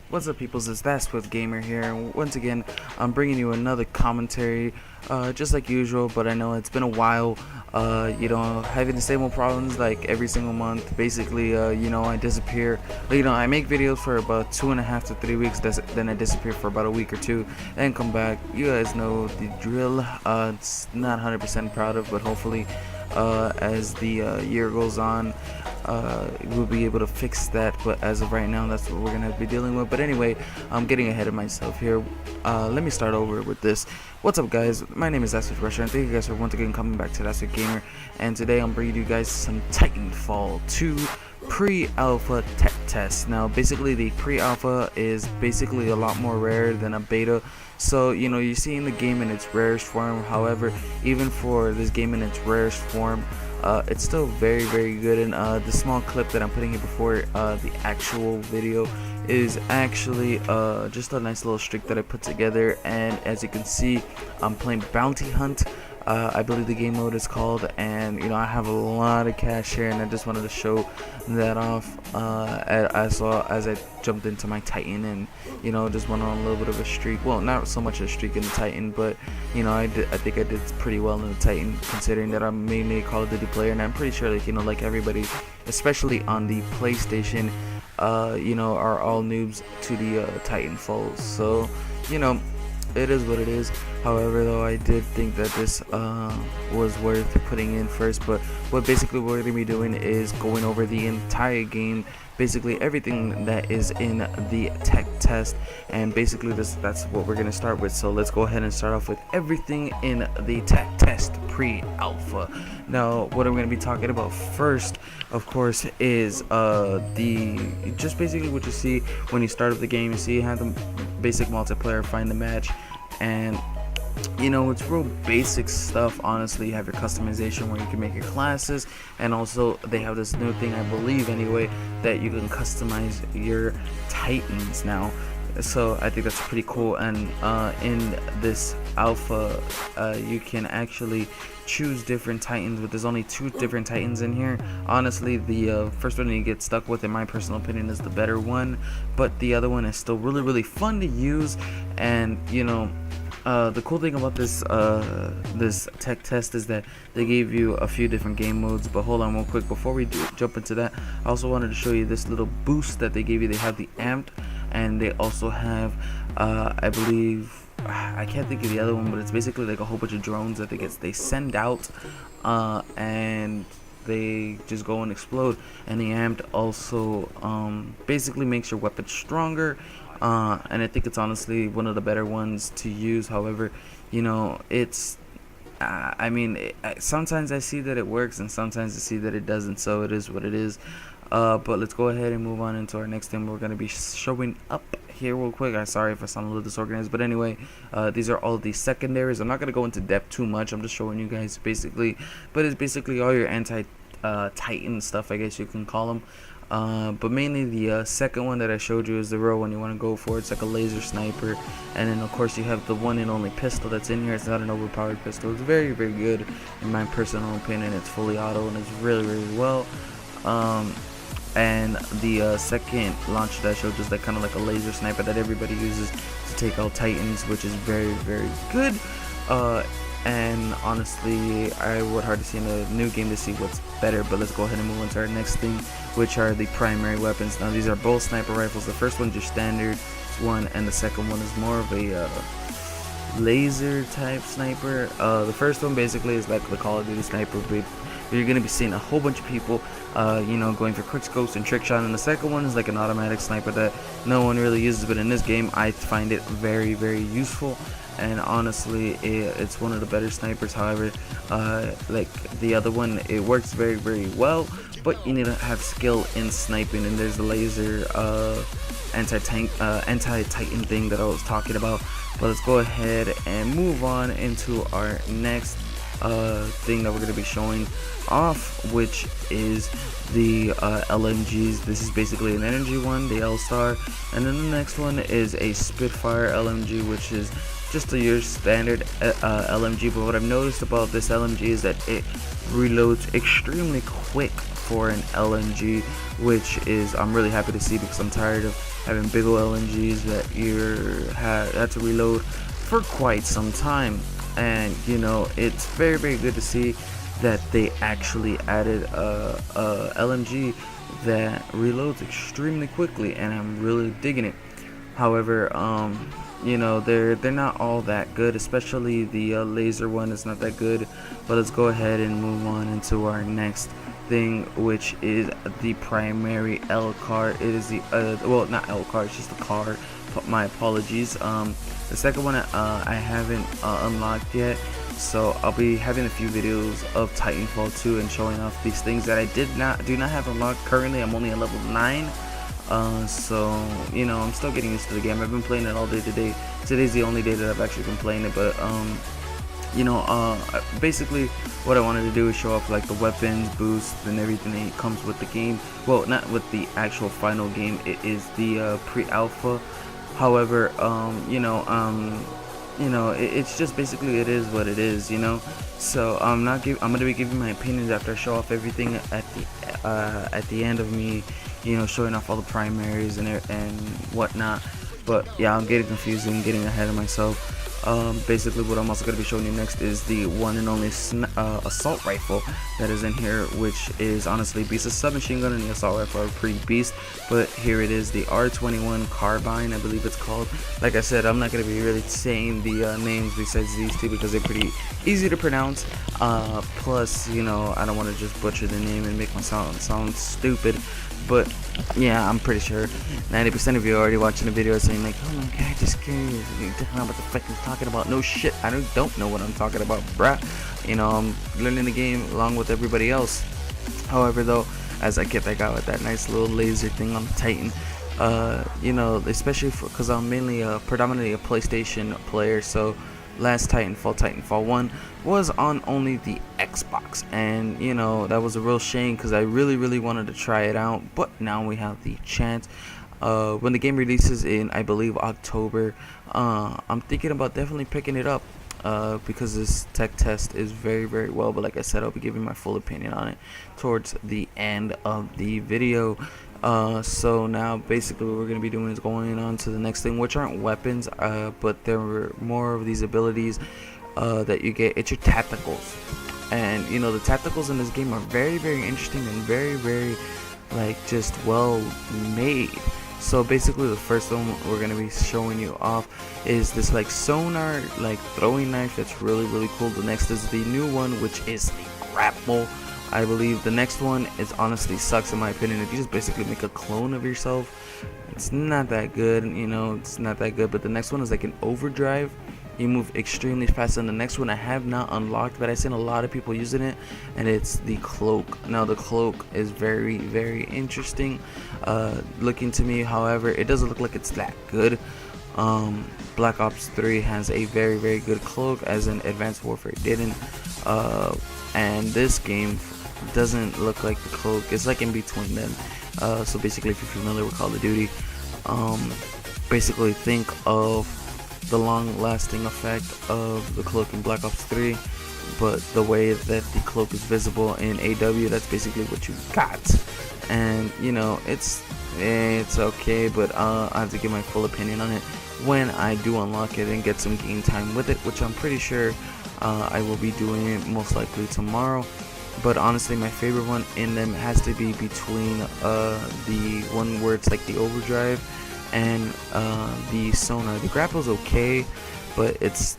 What's up, peoples? It's That Swift Gamer here, and once again, I'm bringing you another commentary, just like usual. But I know it's been a while. Having the same old problems like every single month. Basically, I disappear. I make videos for about 2.5 to 3 weeks. Then I disappear for about a week or two, and come back. You guys know the drill. It's not 100% proud of, but hopefully, as the year goes on, we'll be able to fix that. But as of right now, that's what we're gonna be dealing with. But anyway, I'm getting ahead of myself here. Let me start over with this. What's up, guys? My name is Asif Rusher, and thank you guys for once again coming back to That's Gamer. And today I'm bringing you guys some Titanfall 2 pre-alpha tech test. Now basically the pre-alpha is basically a lot more rare than a beta, so you're seeing the game in its rarest form. However, even for this game in its rarest form, it's still very, very good. And the small clip that I'm putting here before the actual video is actually just a nice little streak that I put together. And as you can see, I'm playing Bounty Hunt. I believe the game mode is called, and I have a lot of cash here, and I just wanted to show that off as I jumped into my Titan, and just went on a little bit of a streak. Well, not so much a streak in the Titan, but I think I did pretty well in the Titan, considering that I'm mainly a Call of Duty player, and I'm pretty sure like everybody, especially on the PlayStation, are all noobs to the Titanfall. So it is what it is. However, though, I did think that this was worth putting in first. But what basically we're going to be doing is going over the entire game, basically everything that is in the tech test, and basically that's what we're going to start with. So let's go ahead and start off with everything in the tech test pre-alpha. Now, what I'm going to be talking about first, of course, is just basically what you see when you start up the game. You see you have the basic multiplayer, find the match, and it's real basic stuff. Honestly, you have your customization where you can make your classes, and also they have this new thing, I believe anyway, that you can customize your Titans now. So I think that's pretty cool. And in this alpha, you can actually choose different Titans, but there's only 2 different Titans in here. Honestly, the first one you get stuck with, in my personal opinion, is the better one, but the other one is still really, really fun to use. And the cool thing about this tech test is that they gave you a few different game modes. But hold on real quick, before we jump into that, I also wanted to show you this little boost that they gave you. They have the amped, and they also have I believe, I can't think of the other one, but it's basically like a whole bunch of drones that they send out, and they just go and explode. And the amped also basically makes your weapon stronger, and I think it's honestly one of the better ones to use. However, it's sometimes I see that it works, and sometimes I see that it doesn't, so it is what it is. But let's go ahead and move on into our next thing. We're going to be showing up here real quick. I'm sorry if I sound a little disorganized, but anyway, these are all the secondaries. I'm not going to go into depth too much. I'm just showing you guys basically, but it's basically all your anti-Titan stuff, I guess you can call them. But mainly the second one that I showed you is the real one you want to go for. It's like a laser sniper, and then of course you have the one and only pistol that's in here. It's not an overpowered pistol. It's very, very good in my personal opinion. It's fully auto, and it's really, really well. And the second launcher that I showed is like kind of like a laser sniper that everybody uses to take out Titans, which is very, very good. And honestly, I would hardly see in a new game to see what's better. But let's go ahead and move on to our next thing, which are the primary weapons. Now these are both sniper rifles. The first one's your standard one, and the second one is more of a laser type sniper. The first one basically is like the Call of Duty sniper, but you're gonna be seeing a whole bunch of people going for quick scopes and trick shot. And the second one is like an automatic sniper that no one really uses, but in this game I find it very, very useful. And honestly, it's one of the better snipers. However, like the other one, it works very, very well, but you need to have skill in sniping. And there's the laser anti-Titan thing that I was talking about. But let's go ahead and move on into our next thing that we're going to be showing off, which is the LMGs. This is basically an energy one, the L-Star, and then the next one is a Spitfire LMG, which is just your standard LMG, but what I've noticed about this LMG is that it reloads extremely quick for an LMG, which is I'm really happy to see, because I'm tired of having big ol' LMGs that you had to reload for quite some time. And you know, it's very good to see that they actually added a LMG that reloads extremely quickly, and I'm really digging it. However, you know, they're not all that good, especially the laser one is not that good. But let's go ahead and move on into our next thing, which is the primary L car. It is the well, not L car, it's just the car. My apologies. The second one I haven't unlocked yet, so I'll be having a few videos of Titanfall 2 and showing off these things that I do not have unlocked currently. I'm only at level 9. So you know, I'm still getting used to the game. I've been playing it all day today. Today's the only day that I've actually been playing it, but you know, basically what I wanted to do is show off like the weapons, boosts, and everything that comes with the game. Well, not with the actual final game. It is the pre-alpha. However, you know, it's just basically, it is what it is, you know. So I'm gonna be giving my opinions after I show off everything at the end of me, you know, showing off all the primaries and whatnot. But yeah, I'm getting confused and getting ahead of myself. Basically what I'm also going to be showing you next is the one and only assault rifle that is in here, which is honestly beast. The submachine gun and the assault rifle are pretty beast, but here it is, the R21 carbine, I believe it's called. Like I said, I'm not going to be really saying the names besides these two, because they're pretty easy to pronounce. Plus, you know, I don't want to just butcher the name and make myself sound stupid. But yeah, I'm pretty sure 90% of you are already watching the video saying like, oh my god, just curious, you don't know what the fuck he's talking about. No shit, I don't know what I'm talking about, bruh. You know, I'm learning the game along with everybody else. However though, as I get back out with that nice little laser thing on the Titan, you know, especially because I'm mainly predominantly a PlayStation player, so last Titanfall 1 was on only the Xbox, and you know, that was a real shame because I really wanted to try it out. But now we have the chance. When the game releases in, I believe, October, I'm thinking about definitely picking it up, because this tech test is very well. But like I said, I'll be giving my full opinion on it towards the end of the video. So now basically what we're going to be doing is going on to the next thing, which aren't weapons, but there were more of these abilities that you get. It's your tacticals, and you know, the tacticals in this game are very interesting and very like just well made. So basically the first one we're going to be showing you off is this like sonar like throwing knife that's really cool. The next is the new one, which is the grapple. I believe the next one is honestly sucks in my opinion. If you just basically make a clone of yourself, it's not that good, you know, it's not that good. But the next one is like an overdrive. You move extremely fast. And the next one I have not unlocked, but I've seen a lot of people using it, and it's the cloak. Now the cloak is very interesting looking to me. However, it doesn't look like it's that good. Black Ops 3 has a very good cloak, as in Advanced Warfare didn't, and this game doesn't look like the cloak. It's like in between them. So basically, if you're familiar with Call of Duty, basically think of the long-lasting effect of the cloak in Black Ops 3, but the way that the cloak is visible in AW, that's basically what you got. And you know, it's okay, but I have to give my full opinion on it when I do unlock it and get some game time with it, which I'm pretty sure I will be doing it most likely tomorrow. But honestly, my favorite one in them has to be between the one where it's like the overdrive and the sonar. The grapple's okay, but it's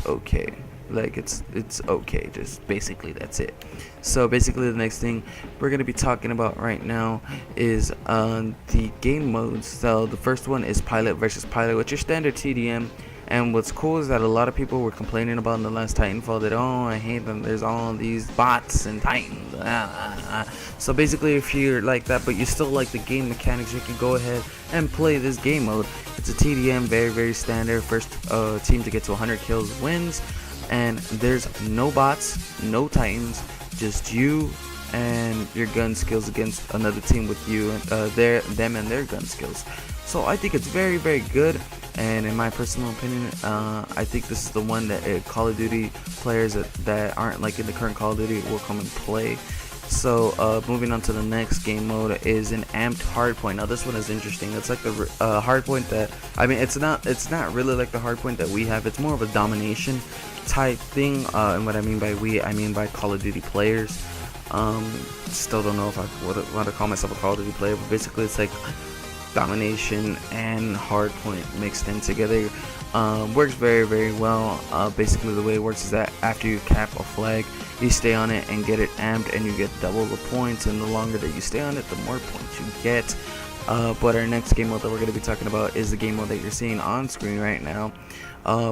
okay. Like it's okay, just basically that's it. So basically the next thing we're gonna be talking about right now is the game modes. So the first one is pilot versus pilot, which is standard TDM. And what's cool is that a lot of people were complaining about in the last Titanfall that, oh, I hate them, there's all these bots and Titans. So basically, if you're like that but you still like the game mechanics, you can go ahead and play this game mode. It's a TDM, very standard. First team to get to 100 kills wins, and there's no bots, no Titans, just you and your gun skills against another team with you, them and their gun skills. So I think it's very good. and in my personal opinion, I think this is the one that Call of Duty players that aren't like in the current Call of Duty will come and play. So moving on to the next game mode is an amped hardpoint. Now this one is interesting. It's like the hardpoint that, I mean, it's not really like the hardpoint that we have. It's more of a domination type thing, and what I mean by we, I mean by Call of Duty players. Still don't know if I would want to call myself a Call of Duty player, but basically it's like domination and hardpoint mixed in together. Works very, very well. Basically the way it works is that after you cap a flag, you stay on it and get it amped, and you get double the points, and the longer that you stay on it, the more points you get. But our next game mode that we're going to be talking about is the game mode that you're seeing on screen right now,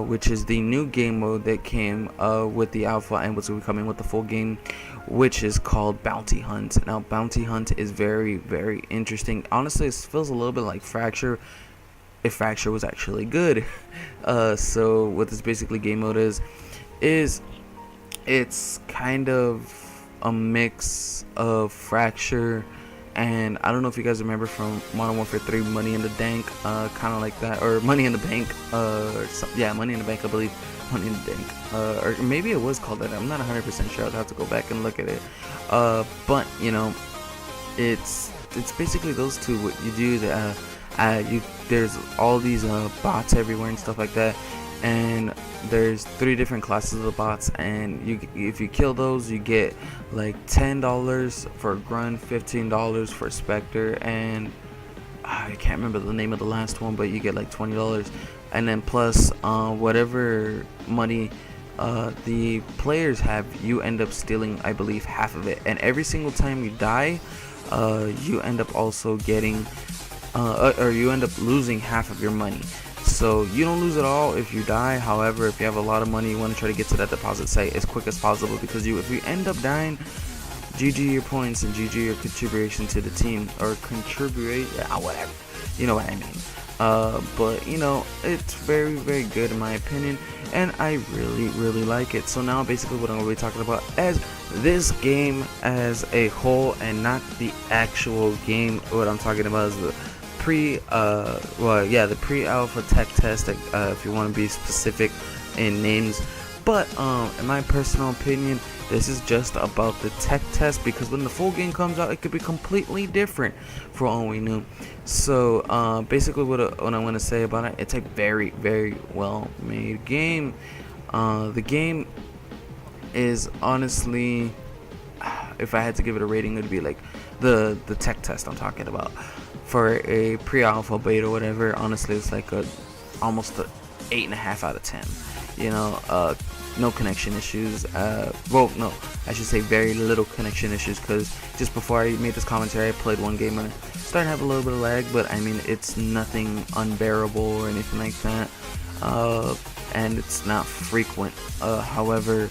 which is the new game mode that came with the alpha and what's coming with the full game, which is called Bounty Hunt. Now Bounty Hunt is very, very interesting. Honestly, it feels a little bit like Fracture, if Fracture was actually good. So what this basically game mode is it's kind of a mix of Fracture, and I don't know if you guys remember from Modern Warfare 3 Money in the Bank, kind of like that, or Money in the Bank, yeah, Money in the Bank, I believe. Money in the Bank, or maybe it was called that. I'm not 100% sure. I'll have to go back and look at it. But you know, it's basically those two. What you do, there's all these bots everywhere and stuff like that, and there's 3 different classes of the bots, and if you kill those, you get like $10 for Grunt, $15 for Spectre, and I can't remember the name of the last one, but you get like $20, and then plus whatever money the players have, you end up stealing, I believe, half of it. And every single time you die, you end up also getting or you end up losing half of your money. So you don't lose it all if you die. However, if you have a lot of money, you want to try to get to that deposit site as quick as possible, because if you end up dying, GG your points and GG your contribution to the team, or contribute, whatever, you know what I mean. But you know, it's very, very good in my opinion, and I really, really like it. So now basically what I'm going to be talking about as this game as a whole, and not the actual game. What I'm talking about is the the pre-alpha tech test, if you want to be specific in names. But in my personal opinion, this is just about the tech test, because when the full game comes out, it could be completely different for all we know. So basically what I want to say about it, it's a very, very well made game. The game is honestly, if I had to give it a rating, it would be like the tech test I'm talking about. For a pre-alpha, beta, whatever, honestly it's like almost a 8.5 out of 10. You know, no connection issues. Well, no, I should say very little connection issues, because just before I made this commentary, I played one game and I started to have a little bit of lag, but I mean, it's nothing unbearable or anything like that, and it's not frequent. However,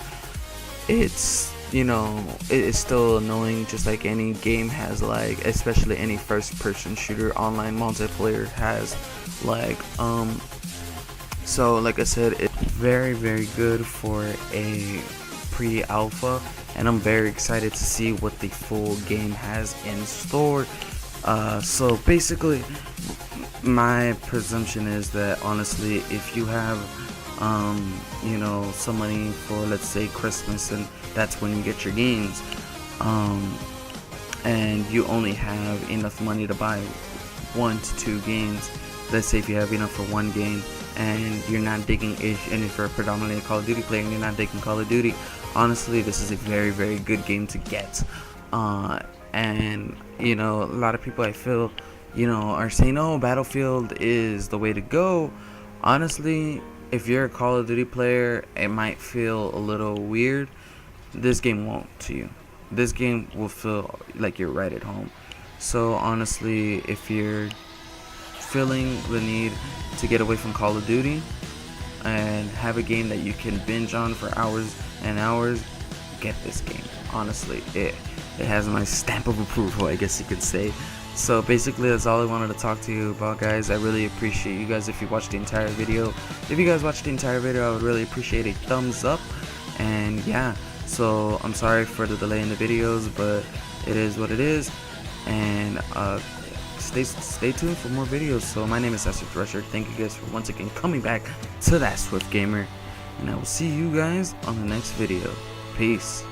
it's, you know, it's still annoying, just like any game has lag, especially any first-person shooter online multiplayer has lag. So like I said, it's very, very good for a pre-alpha, and I'm very excited to see what the full game has in store. So basically, my presumption is that honestly, if you have you know, some money for, let's say, Christmas, and that's when you get your games, and you only have enough money to buy 1 to 2 games. Let's say if you have enough for 1 game, and you're not digging it, and if you're predominantly a Call of Duty player and you're not digging Call of Duty, honestly, this is a very, very good game to get. And you know, a lot of people, I feel, you know, are saying, oh, Battlefield is the way to go. Honestly, if you're a Call of Duty player, it might feel a little weird. This game won't to you. This game will feel like you're right at home. So honestly, if you're feeling the need to get away from Call of Duty and have a game that you can binge on for hours and hours, get this game. Honestly, it has my stamp of approval, I guess you could say. So basically, that's all I wanted to talk to you about, guys. I really appreciate you guys if you watched the entire video. If you guys watched the entire video, I would really appreciate a thumbs up. And yeah, so I'm sorry for the delay in the videos, but it is what it is. And stay tuned for more videos. So my name is SHAREfactory. Thank you guys for once again coming back to That Swift Gamer, and I will see you guys on the next video. Peace.